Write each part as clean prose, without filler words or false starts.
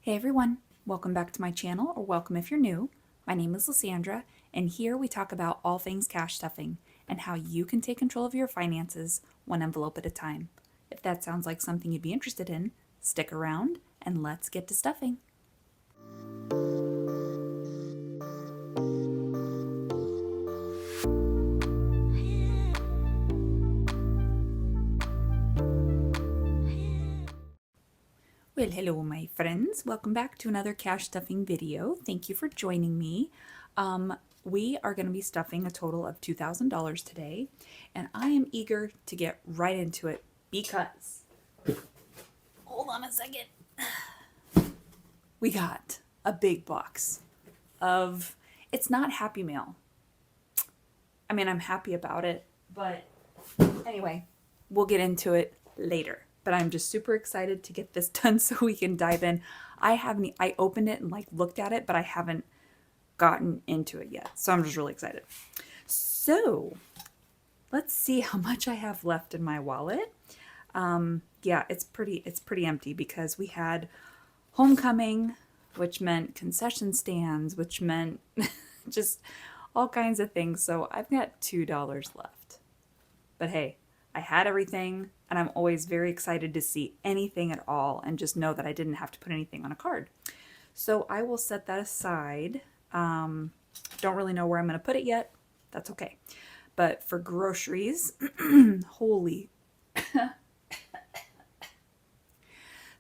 Hey everyone, welcome back to my channel, or welcome if you're new. My name is Lysandra, and here we talk about all things cash stuffing and how you can take control of your finances one envelope at a time. If that sounds like something you'd be interested in, stick around and let's get to stuffing. Well, hello my friends. Welcome back to another cash stuffing video. Thank you for joining me. We are going to be stuffing a total of $2,000 today, and I am eager to get right into it because, hold on a second, we got a big box of, it's not Happy Mail. I mean, I'm happy about it, but anyway, we'll get into it later. But I'm just super excited to get this done so we can dive in. I opened it and looked at it, but I haven't gotten into it yet. So I'm just really excited. So let's see how much I have left in my wallet. Yeah, it's pretty empty because we had homecoming, which meant concession stands, which meant just all kinds of things. So I've got $2 left. But hey, I had everything, and I'm always very excited to see anything at all and just know that I didn't have to put anything on a card. So I will set that aside. Don't really know where I'm going to put it yet. That's okay. But for groceries, holy.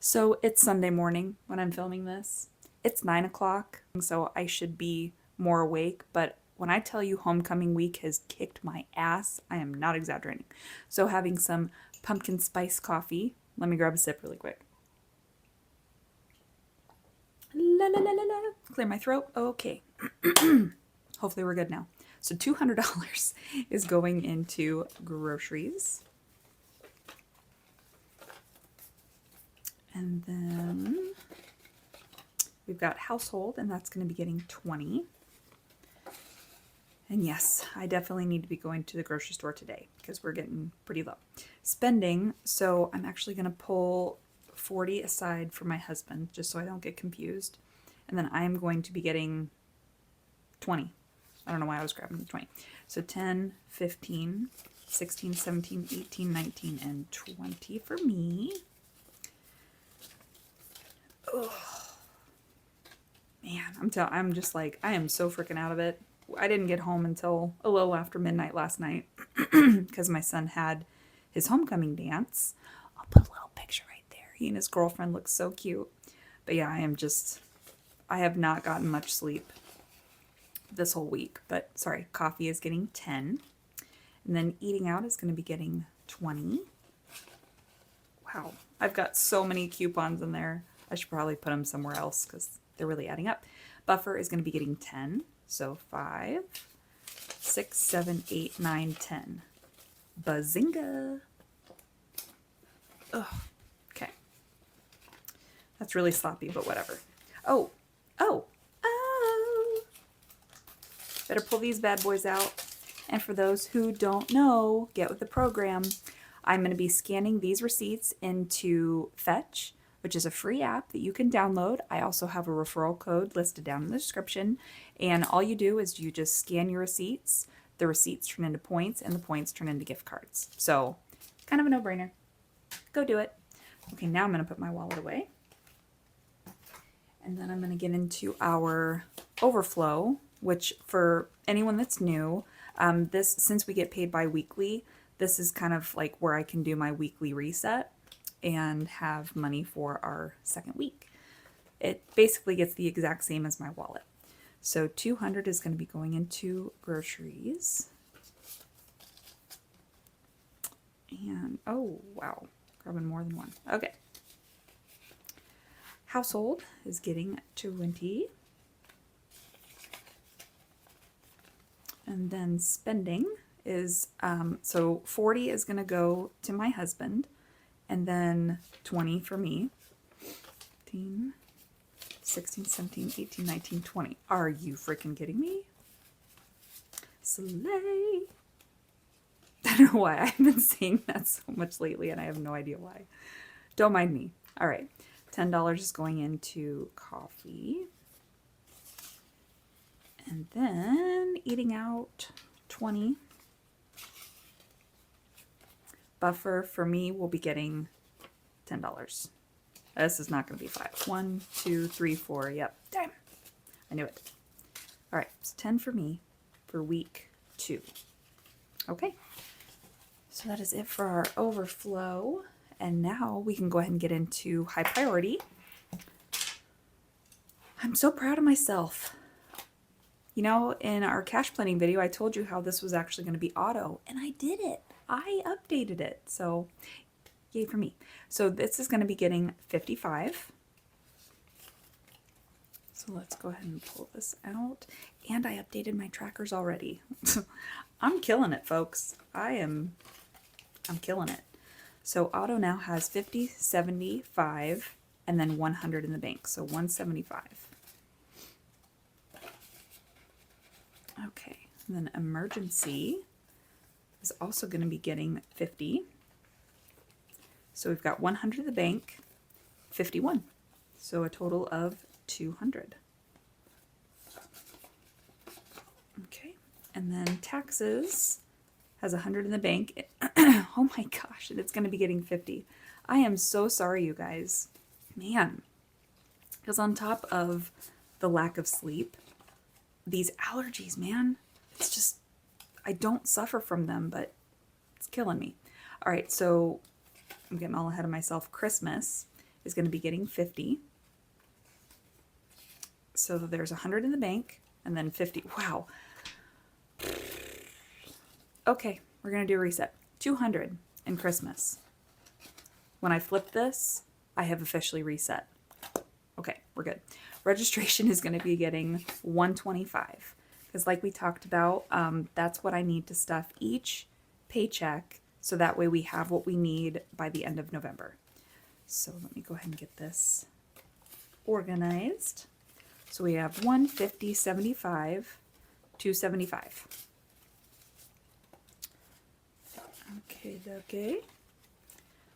So it's Sunday morning when I'm filming this. It's 9 o'clock, so I should be more awake, but when I tell you homecoming week has kicked my ass, I am not exaggerating. So having some pumpkin spice coffee. Let me grab a sip really quick. La la la la la. Clear my throat. Okay. Hopefully we're good now. So $200 is going into groceries. And then we've got household, and that's going to be getting 20. And yes, I definitely need to be going to the grocery store today because we're getting pretty low. Spending, so I'm actually going to pull 40 aside for my husband just so I don't get confused. And then I'm going to be getting 20. I don't know why I was grabbing the 20. So 10, 15, 16, 17, 18, 19, and 20 for me. Oh, man, I'm just like, I am so freaking out of it. I didn't get home until a little after midnight last night because my son had his homecoming dance. I'll put a little picture right there. He and his girlfriend look so cute. But yeah, I have not gotten much sleep this whole week. But sorry, coffee is getting 10. And then eating out is going to be getting 20. Wow, I've got so many coupons in there. I should probably put them somewhere else because they're really adding up. Buffer is going to be getting 10. So 5, 6, 7, 8, 9, 10. Bazinga! Ugh. Okay. That's really sloppy, but whatever. Oh! Better pull these bad boys out. And for those who don't know, get with the program. I'm going to be scanning these receipts into Fetch, which is a free app that you can download. I also have a referral code listed down in the description. And all you do is you just scan your receipts. The receipts turn into points, and the points turn into gift cards. So, kind of a no-brainer. Go do it. Okay, now I'm going to put my wallet away. And then I'm going to get into our overflow, which for anyone that's new, since we get paid bi-weekly, this is kind of like where I can do my weekly reset and have money for our second week. It basically gets the exact same as my wallet. So 200 is going to be going into groceries. And, oh, wow, grabbing more than one. Okay. Household is getting 20. And then spending is, so 40 is going to go to my husband. And then 20 for me. 15, 16, 17, 18, 19, 20. Are you freaking kidding me? Slay! I don't know why I've been saying that so much lately, and I have no idea why. Don't mind me. All right. $10 is going into coffee. And then eating out, 20. Buffer for me will be getting $10. This is not going to be 5. 1, 2, 3, 4. Yep. Damn. I knew it. All right. It's 10 for me for week 2. Okay. So that is it for our overflow. And now we can go ahead and get into high priority. I'm so proud of myself. You know, in our cash planning video, I told you how this was actually going to be auto, and I did it. I updated it. So yay for me. So this is going to be getting 55. So let's go ahead and pull this out. And I updated my trackers already. I'm killing it, folks. I'm killing it. So auto now has 50, 75, and then 100 in the bank. So 175. Okay. And then emergency is also going to be getting 50. So we've got 100 in the bank, 51. So a total of 200. Okay. And then taxes has 100 in the bank. Oh my gosh, and it's going to be getting 50. I am so sorry, you guys. Man. Because on top of the lack of sleep, these allergies, man, it's just, I don't suffer from them, but it's killing me. All right, so I'm getting all ahead of myself. Christmas is going to be getting 50. So there's 100 in the bank and then 50. Wow. Okay, we're going to do a reset. 200 in Christmas. When I flip this, I have officially reset. Okay, we're good. Registration is going to be getting 125. Because like we talked about, that's what I need to stuff each paycheck. So that way we have what we need by the end of November. So let me go ahead and get this organized. So we have 150, 75, 275. Okay.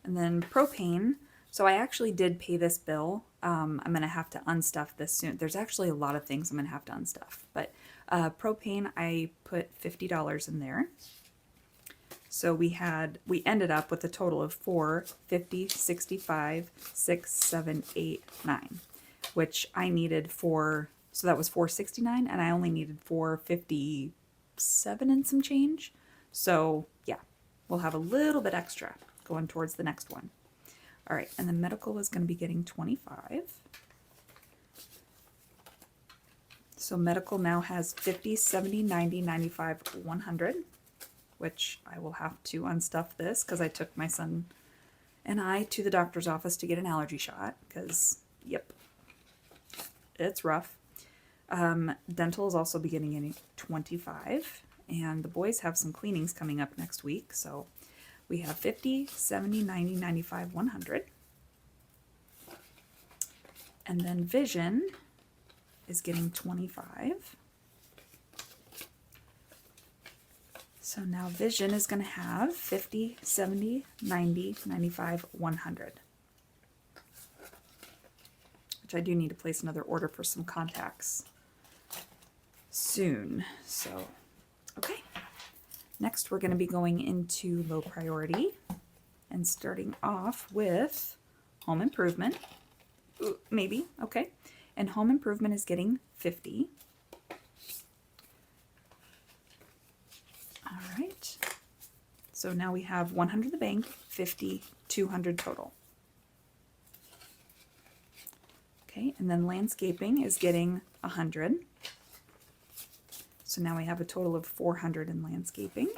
And then propane. So I actually did pay this bill. I'm going to have to unstuff this soon. There's actually a lot of things I'm going to have to unstuff. But propane, I put $50 in there. So we ended up with a total of 4, 50, 65, 6, 7, 8, 9, which I needed for, so that was 469, and I only needed 457 and some change. So yeah, we'll have a little bit extra going towards the next one. All right, and then medical is going to be getting 25. So medical now has 50, 70, 90, 95, 100. Which I will have to unstuff this because I took my son and I to the doctor's office to get an allergy shot because, yep, it's rough. Dental is also beginning in 25, and the boys have some cleanings coming up next week. So we have 50, 70, 90, 95, 100. And then vision is getting 25. So now vision is going to have 50, 70, 90, 95, 100. Which I do need to place another order for some contacts soon. So, okay. Next we're going to be going into low priority and starting off with home improvement. Ooh, maybe, okay. And home improvement is getting 50. All right, so now we have 100 in the bank, 50, 200 total. Okay, and then landscaping is getting 100. So now we have a total of 400 in landscaping.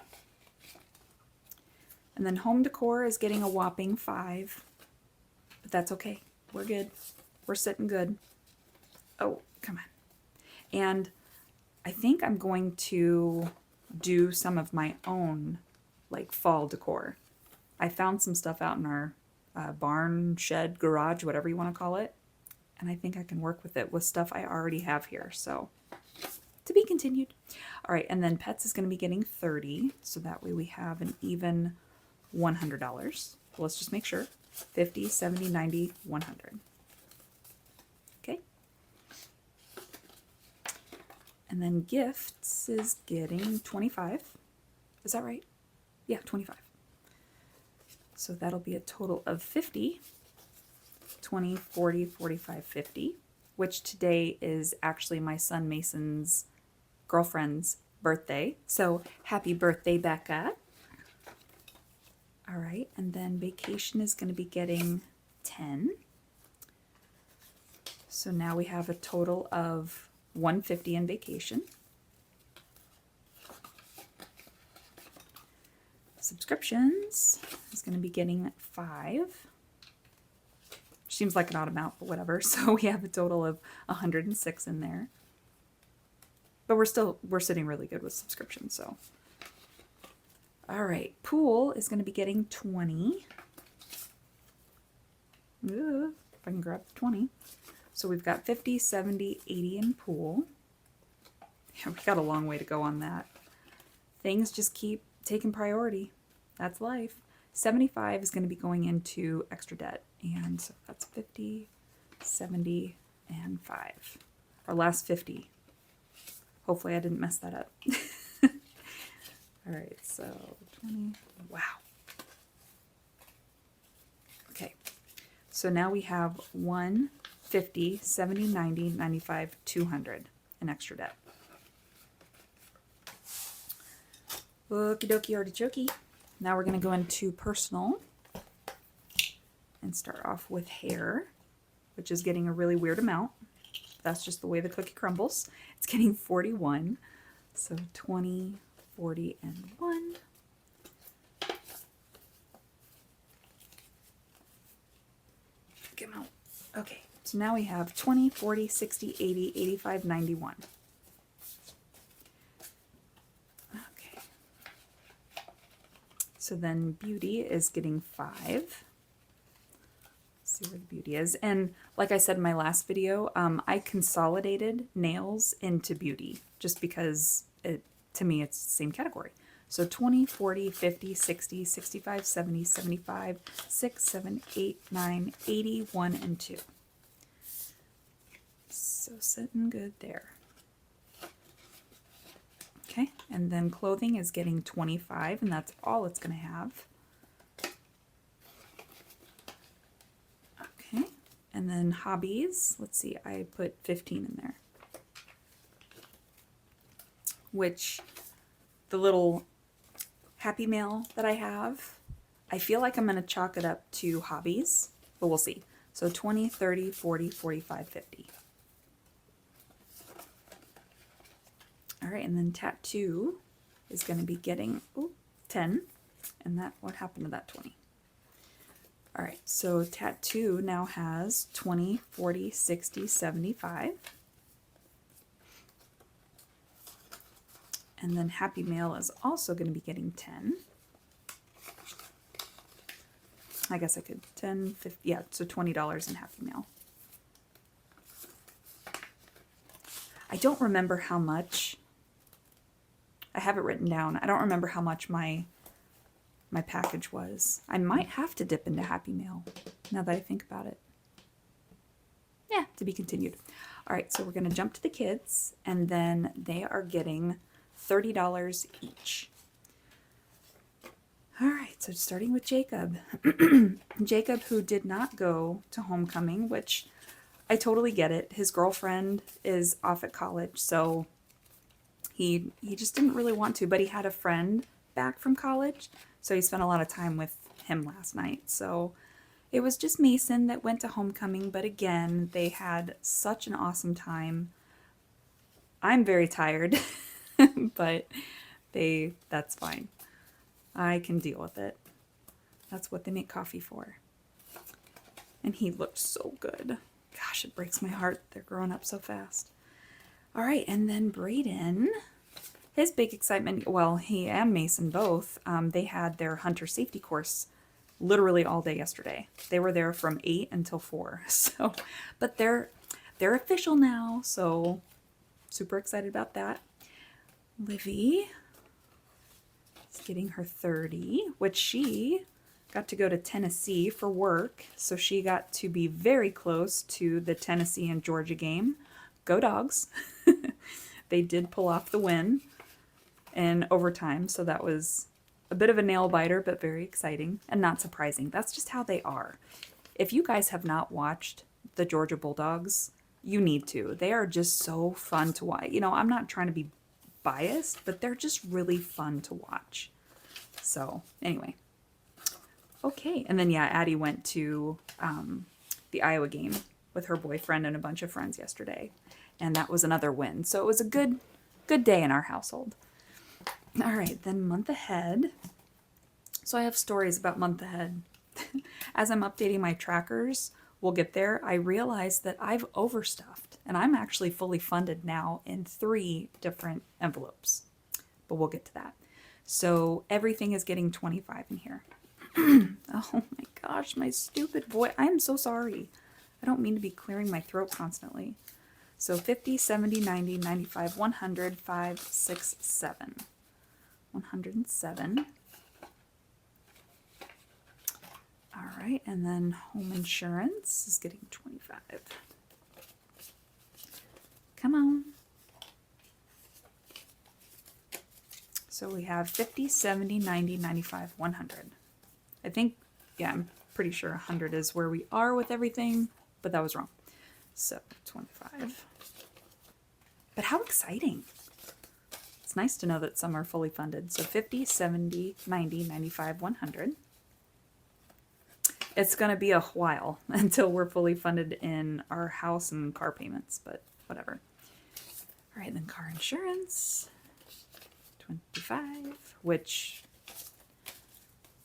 And then home decor is getting a whopping 5, but that's okay. We're good. We're sitting good. Oh, come on. And I think I'm going to do some of my own like fall decor. I found some stuff out in our barn, shed, garage, whatever you want to call it. And I think I can work with it with stuff I already have here. So to be continued. All right. And then pets is going to be getting 30. So that way we have an even $100. Let's just make sure. 50, 70, 90, 100. And then gifts is getting 25. Is that right? Yeah, 25. So that'll be a total of 50. 20, 40, 45, 50. Which today is actually my son Mason's girlfriend's birthday. So happy birthday, Becca. All right, and then vacation is going to be getting 10. So now we have a total of 150 in vacation. Subscriptions is going to be getting 5. Seems like an odd amount, but whatever. So we have a total of 106 in there. But we're sitting really good with subscriptions, so. All right, pool is going to be getting 20. If I can grab the 20. So we've got 50, 70, 80 in pool. Yeah, we got a long way to go on that. Things just keep taking priority. That's life. 75 is going to be going into extra debt. And so that's 50, 70, and 5. Our last 50. Hopefully I didn't mess that up. All right, so 20. Wow. Okay. So now we have 150, 70, 90, 95, 200 in extra debt. Okie dokie artichoke. Now we're going to go into personal and start off with hair, which is getting a really weird amount. That's just the way the cookie crumbles. It's getting 41. So 20, 40, and 1. Come out. Okay, so now we have 20, 40, 60, 80, 85, 91. Okay. So then beauty is getting 5. Let's see where the beauty is. And like I said in my last video, I consolidated nails into beauty just because to me it's the same category. So 20, 40, 50, 60, 65, 70, 75, 6, 7, 8, 9, 80, 1, and 2. So sitting good there. Okay, and then clothing is getting 25, and that's all it's going to have. Okay, and then hobbies, let's see, I put 15 in there. Which, the little Happy Mail that I have, I feel like I'm going to chalk it up to hobbies, but we'll see. So 20, 30, 40, 45, 50. All right, and then tattoo is going to be getting 10, and that, what happened to that 20? All right, so tattoo now has 20, 40, 60, 75. And then Happy Mail is also going to be getting 10. I guess I could 10, 50, yeah, so $20 in Happy Mail. I don't remember how much. I have it written down. I don't remember how much my package was. I might have to dip into Happy Mail now that I think about it. Yeah, to be continued. All right, so we're going to jump to the kids, and then they are getting $30 each. All right, so starting with Jacob. Jacob, who did not go to homecoming, which I totally get it. His girlfriend is off at college, so he just didn't really want to, but he had a friend back from college, so he spent a lot of time with him last night. So it was just Mason that went to homecoming, but again, they had such an awesome time. I'm very tired, but that's fine. I can deal with it. That's what they make coffee for. And he looked so good. Gosh, it breaks my heart. They're growing up so fast. All right, and then Brayden, his big excitement, well, he and Mason both, they had their hunter safety course literally all day yesterday. They were there from 8 until 4. So, but they're official now, so super excited about that. Livy is getting her 30, which she got to go to Tennessee for work, so she got to be very close to the Tennessee and Georgia game. Go Dogs. they did pull off the win in overtime, so that was a bit of a nail biter, but very exciting and not surprising. That's just how they are. If you guys have not watched the Georgia Bulldogs, you need to. They are just so fun to watch. You know, I'm not trying to be biased, but they're just really fun to watch. So anyway, okay. And then yeah, Addie went to the Iowa game with her boyfriend and a bunch of friends yesterday, and that was another win. So it was a good day in our household. All right, then month ahead. So I have stories about month ahead. As I'm updating my trackers, we'll get there. I realized that I've overstuffed, and I'm actually fully funded now in 3 different envelopes, but we'll get to that. So everything is getting 25 in here. Oh my gosh, my stupid voice. I am so sorry. I don't mean to be clearing my throat constantly. So 50, 70, 90, 95, 100, 5, 6, 7. 107. All right, and then home insurance is getting 25. Come on. So we have 50, 70, 90, 95, 100. I think, yeah, I'm pretty sure 100 is where we are with everything, but that was wrong. So 25. But how exciting. It's nice to know that some are fully funded. So 50, 70, 90, 95, 100. It's going to be a while until we're fully funded in our house and car payments, but whatever. All right, then car insurance, 25, which,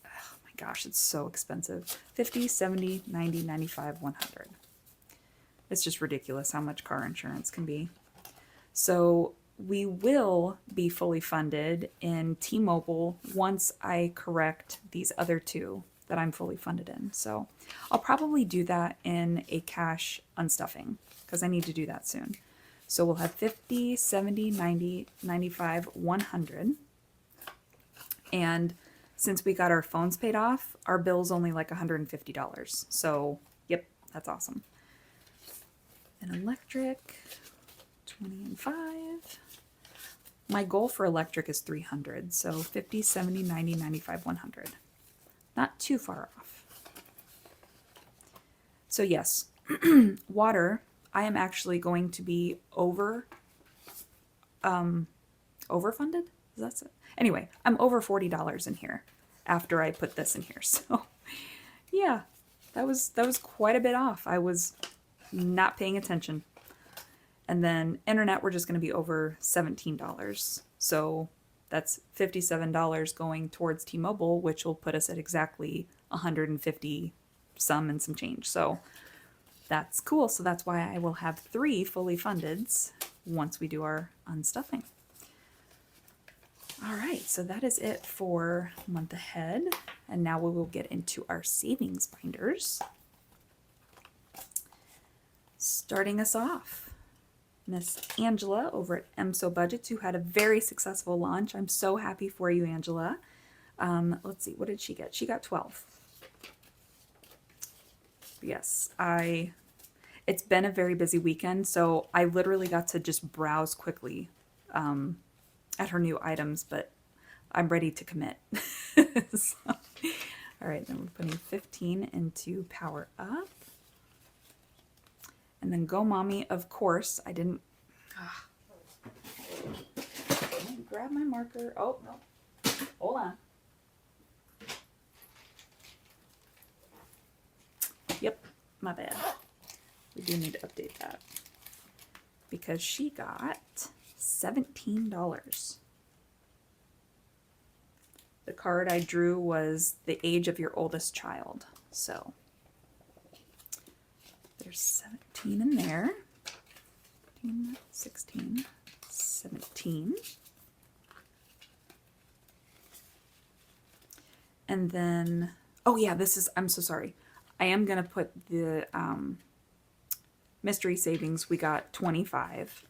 oh my gosh, it's so expensive. 50, 70, 90, 95, 100. It's just ridiculous how much car insurance can be. So we will be fully funded in T-Mobile once I correct these other 2 that I'm fully funded in. So I'll probably do that in a cash unstuffing because I need to do that soon. So we'll have 50, 70, 90, 95, 100. And since we got our phones paid off, our bill's only like $150. So yep, that's awesome. And electric, 20 and 5. My goal for electric is 300. So 50, 70, 90, 95, 100. Not too far off. So yes, water, I am actually going to be overfunded? Is that it? Anyway, I'm over $40 in here after I put this in here. So yeah, that was quite a bit off. I was not paying attention. And then internet, we're just going to be over $17. So that's $57 going towards T-Mobile, which will put us at exactly 150 some and some change. So that's cool. So that's why I will have 3 fully fundeds once we do our unstuffing. All right, so that is it for month ahead. And now we will get into our savings binders. Starting us off, Miss Angela over at EmsoBudgets, who had a very successful launch. I'm so happy for you, Angela. Let's see, what did she get? She got 12. Yes, it's been a very busy weekend, so I literally got to just browse quickly at her new items, but I'm ready to commit. So, all right, then we're putting 15 into Power Up. And then Go Mommy, of course, I didn't grab my marker. Oh, no. Hold on. Yep, my bad. We do need to update that. Because she got $17. The card I drew was the age of your oldest child. So there's 17 in there. 15, 16, 17. And then, oh yeah, this is, I'm so sorry. I am going to put the mystery savings. We got 25.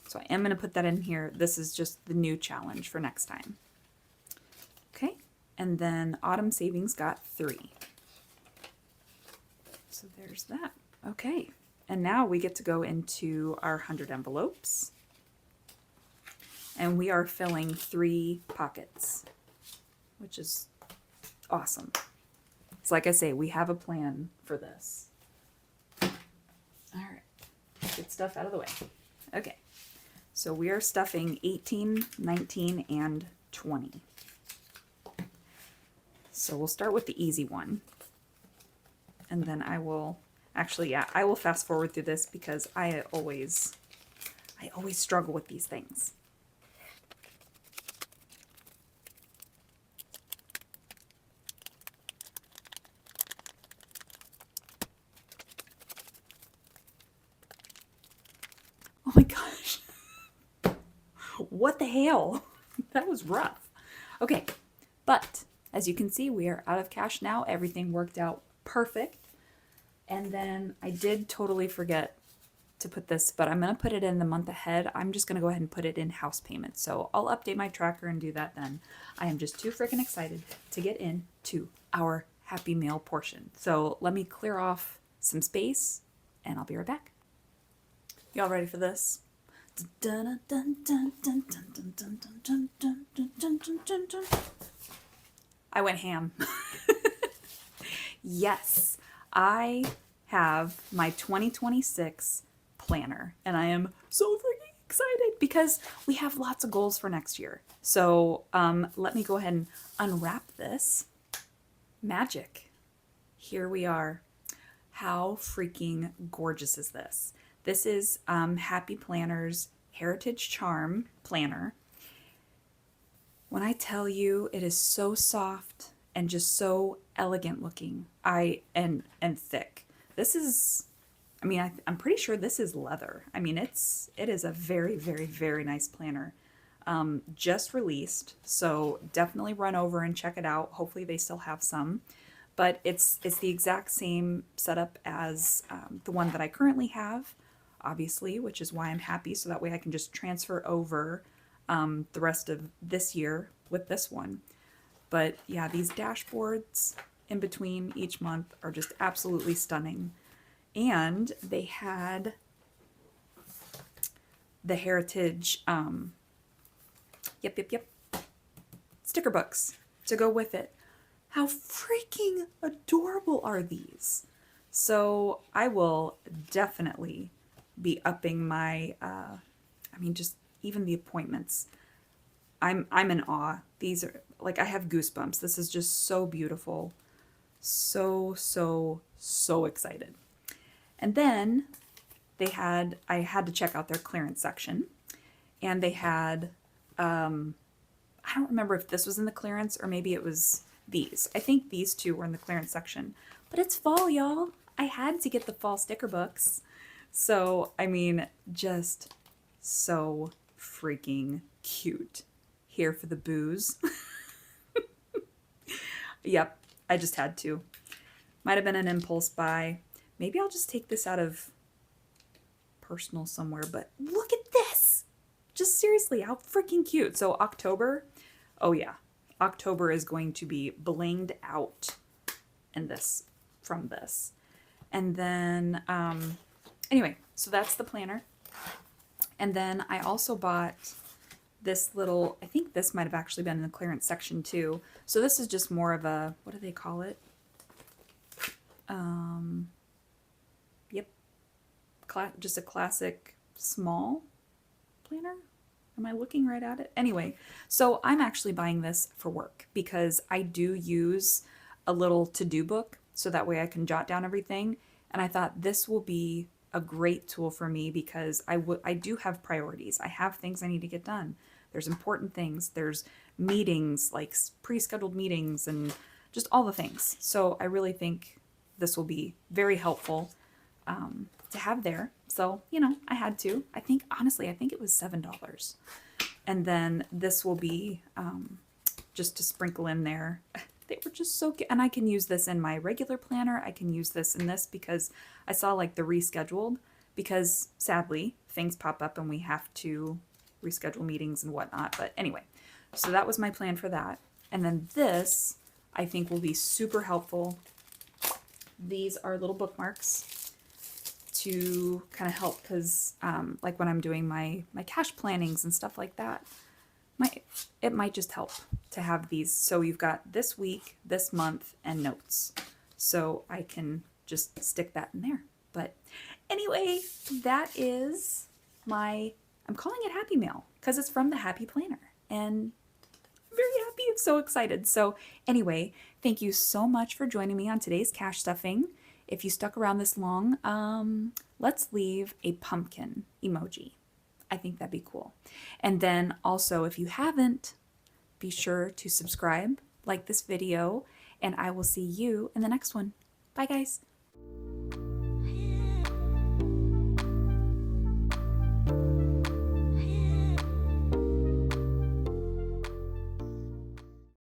So I am going to put that in here. This is just the new challenge for next time. Okay. And then autumn savings got 3. So there's that. Okay. And now we get to go into our 100 envelopes. and we are filling 3 pockets, which is awesome. It's like I say, we have a plan for this. All right, get stuff out of the way. Okay, so we are stuffing 18, 19, and 20. So we'll start with the easy one. And then I will, actually, yeah, I will fast forward through this because I always struggle with these things. Oh my gosh. What the hell? That was rough. Okay, but as you can see, we are out of cash now. Everything worked out perfect. And then I did totally forget to put this, but I'm going to put it in the month ahead. I'm just going to go ahead and put it in house payments. So I'll update my tracker and do that then. I am just too freaking excited to get into our Happy Mail portion. So let me clear off some space and I'll be right back. Y'all ready for this? I went ham. Yes, I have my 2026 planner and I am so freaking excited because we have lots of goals for next year. So let me go ahead and unwrap this. Magic. Here we are. How freaking gorgeous is this? This is Happy Planner's Heritage Charm Planner. When I tell you it is so soft and just so elegant looking, and thick. This is, I mean, I'm pretty sure this is leather. I mean, it is a very, very, very nice planner. Just released, so definitely run over and check it out. Hopefully they still have some, but it's the exact same setup as the one that I currently have, obviously, which is why I'm happy. So that way I can just transfer over the rest of this year with this one. But yeah, these dashboards in between each month are just absolutely stunning. And they had the Heritage, sticker books to go with it. How freaking adorable are these? So I will definitely be upping my, just even the appointments. I'm in awe. These are, like, I have goosebumps. This is just so beautiful. So, so, so excited. And then I had to check out their clearance section. And they had, I don't remember if this was in the clearance or maybe it was these. I think these two were in the clearance section. But it's fall, y'all. I had to get the fall sticker books. So, I mean, just so freaking cute. Here for the booze. Yep, I just had to. Might have been an impulse buy. Maybe I'll just take this out of personal somewhere, but look at this. Just seriously, how freaking cute. So October, oh yeah, October is going to be blinged out in this, from this. And then, anyway, so that's the planner. And then I also bought this little, I think this might have actually been in the clearance section too. So this is just more of a, what do they call it? Just a classic small planner. Am I looking right at it? Anyway, so I'm actually buying this for work because I do use a little to-do book so that way I can jot down everything. And I thought this will be a great tool for me because I do have priorities. I have things I need to get done. There's important things. There's meetings, like pre-scheduled meetings and just all the things. So I really think this will be very helpful to have there. So, you know, I had to. Honestly, I think it was $7. And then this will be just to sprinkle in there. They were just so cute. And I can use this in my regular planner. I can use this in this because I saw like the rescheduled, because sadly things pop up and we have to reschedule meetings and whatnot. But anyway, so that was my plan for that. And then this I think will be super helpful. These are little bookmarks to kind of help because like when I'm doing my cash plannings and stuff like that, it might just help to have these. So you've got this week, this month, and notes. So I can just stick that in there. But anyway, that is I'm calling it Happy Mail because it's from the Happy Planner. And I'm very happy and so excited. So anyway, thank you so much for joining me on today's cash stuffing. If you stuck around this long, let's leave a pumpkin emoji. I think that'd be cool. And then also, if you haven't, be sure to subscribe, like this video, and I will see you in the next one. Bye, guys.